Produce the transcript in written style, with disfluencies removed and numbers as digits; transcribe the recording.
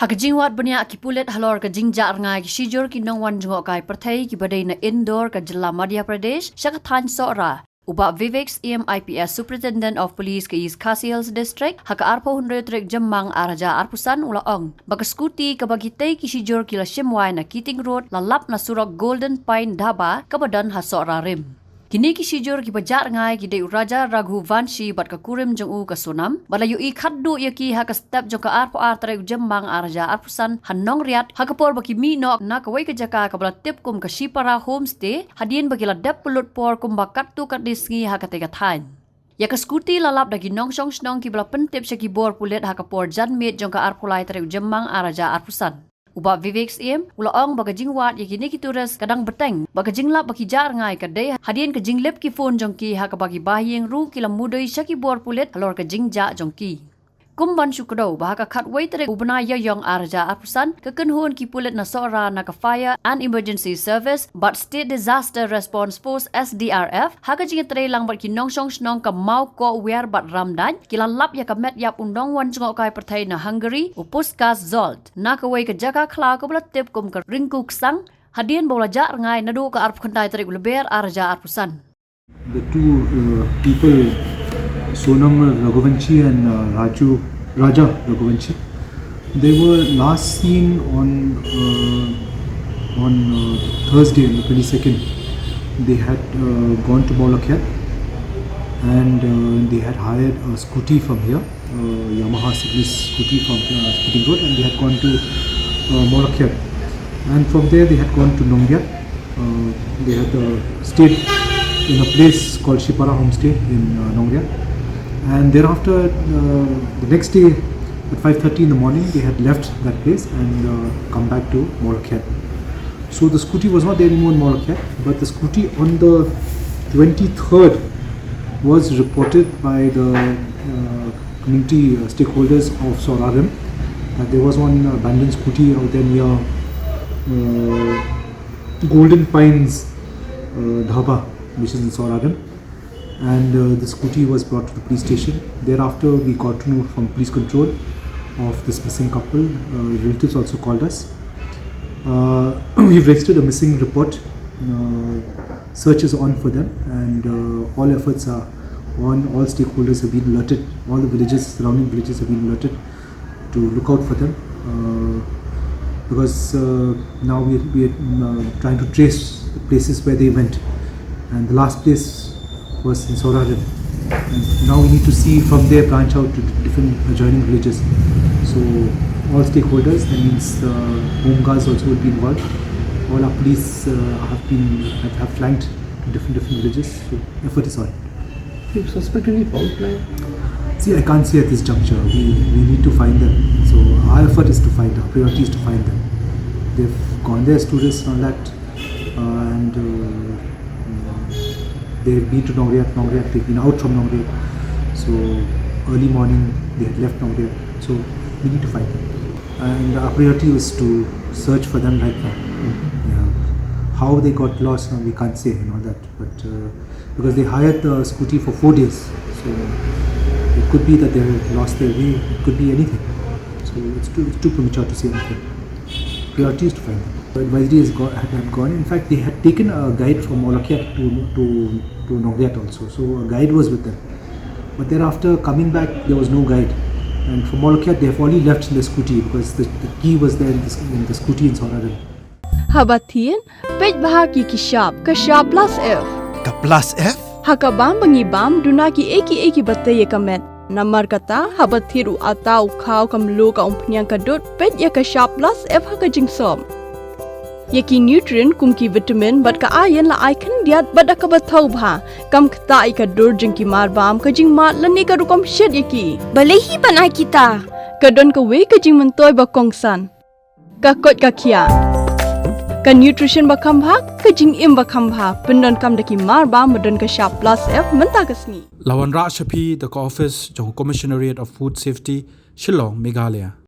Hakajingwat banya kipulet halor ka jingja ngai ki Shijur ki nongwan jngo kai perthai ki badai na indoor ka jilla Madhya Pradesh Shakathan Sora uba Vivek's EMIPS Superintendent of Police ka East Khasi Hills District haka arpo 100 trek jemmang araja arpusan ulaong baka Scooty ka bagitay ki Shijur ki la Shimwai na Kiting Road lalap na Surok Golden Pine Dhaba kabadan ha Sohrarim. Kini ki Shijur ki bajar ngai ki dei Raja Raghuvanshi bat ka kurim jong u ka sonam balayu I khaddu yaki ha ka step jong ka arpo artre jemmang araja arpusan hanong riat ha ka por baki mi nok na ka wai ka jaka ka bala tip kum ka shipara homestay hadien bagi la dep pulut por kum bakat tu ka disngi ha ka tega thain ya ka Scooty lalap dagi nong song snong ki bala pentip sya ki bor pulet ha ka por jan met jong ka arpo lai tre jemmang araja arpusan uba Vivek's ulaong baga jingwat ya kini ki turas kadang beteng baga jinglap bagi jar ngai ka dei hadien ka jinglep ki phone jong ki ha ka bagi bahieng ru ki la mudoi sya ki bor pulet halor ka jingja jong ki kumban sukdo bah ka khat wai tere ubna ya yong arja arpusan ka kenhun ki pulet na sora na ka fire and emergency service but state disaster response force SDRF ha ka jing tre lang bat ki nong song snong ka mau ko wer bat ramdan ki la lap ya ka met yap undong wan jong kai perthai na Hungary upuskas zolt na ka wai ka jaka khla ka bla tip kum ka ringkuk sang hadien bola jar ngai na du ka arp khantai tere ulber arja arpusan. The two people, Sonam Raghuvanshi and Raja Raghuvanshi, they were last seen on Thursday, the 22nd. They had gone to Meghalaya and they had hired a Scooty from here, Yamaha Cyclist Scooty from Kiting Road, and they had gone to Meghalaya. And from there they had gone to Nongya. They had stayed in a place called Shipara Homestay in Nongya. And thereafter, the next day at 5:30 in the morning, they had left that place and come back to Meghalaya. So the Scooty was not there anymore in Meghalaya, but the Scooty on the 23rd was reported by the community stakeholders of Sohrarim that there was one abandoned Scooty out there near Golden Pines Dhaba, which is in Sohrarim. And the Scooty was brought to the police station. Thereafter, we got to know from police control of this missing couple. Relatives also called us. We've registered a missing report. Search is on for them, and all efforts are on. All stakeholders have been alerted. All the villages, surrounding villages, have been alerted to look out for them. Because now we are trying to trace the places where they went, and the last place was in Sohrarim, and now we need to see from there branch out to different adjoining villages. So all stakeholders, that means home guards also will be involved. All our police have flanked to different villages. So effort is on. Do you suspect any foul play? See, I can't say at this juncture. We need to find them. So our effort is to find them. Our priority is to find them. They've gone there as tourists and all that, and they've been to Nongriat, they've been out from Nongriat. So early morning they had left Nongriat. So we need to find them. And our priority was to search for them right now. Yeah. How they got lost, we can't say and all that. But because they hired the Scooty for 4 days. So it could be that they lost their way. It could be anything. So it's too premature to say anything. Priority is to find them. The advisory had gone. In fact, they had taken a guide from Meghalaya to Nongriat also. So a guide was with them. But thereafter, coming back, there was no guide. And from Meghalaya, they have only left the Scooty because the key was there in the Scooty in Sohrarim. Habathin, page bahaki ki shop plus F. Ka plus F? Hakabam bangi bam dunaki eki bataye kamet. Namar kata habathiru atau khau kamlu ka umpnyang kadut page ya ka shop plus F haka jingsom. Yaki nutrient kumki vitamin bat ka ayan la icon diat bat ka bathau bha kam khta I ka dur jingki mar bam ka jing mat lani ka rukom shed yaki balehi banai kita ka don ka we ka jing mantoy ba kongsan ka kot ka khia ka nutrition ba kham bha ka jing im ba kham bha pendon kam daki mar bam madon ka sharp plus F manta kasni Lawan Ra Shapi, the office jong Commissionariat of Food Safety, Shillong, Meghalaya.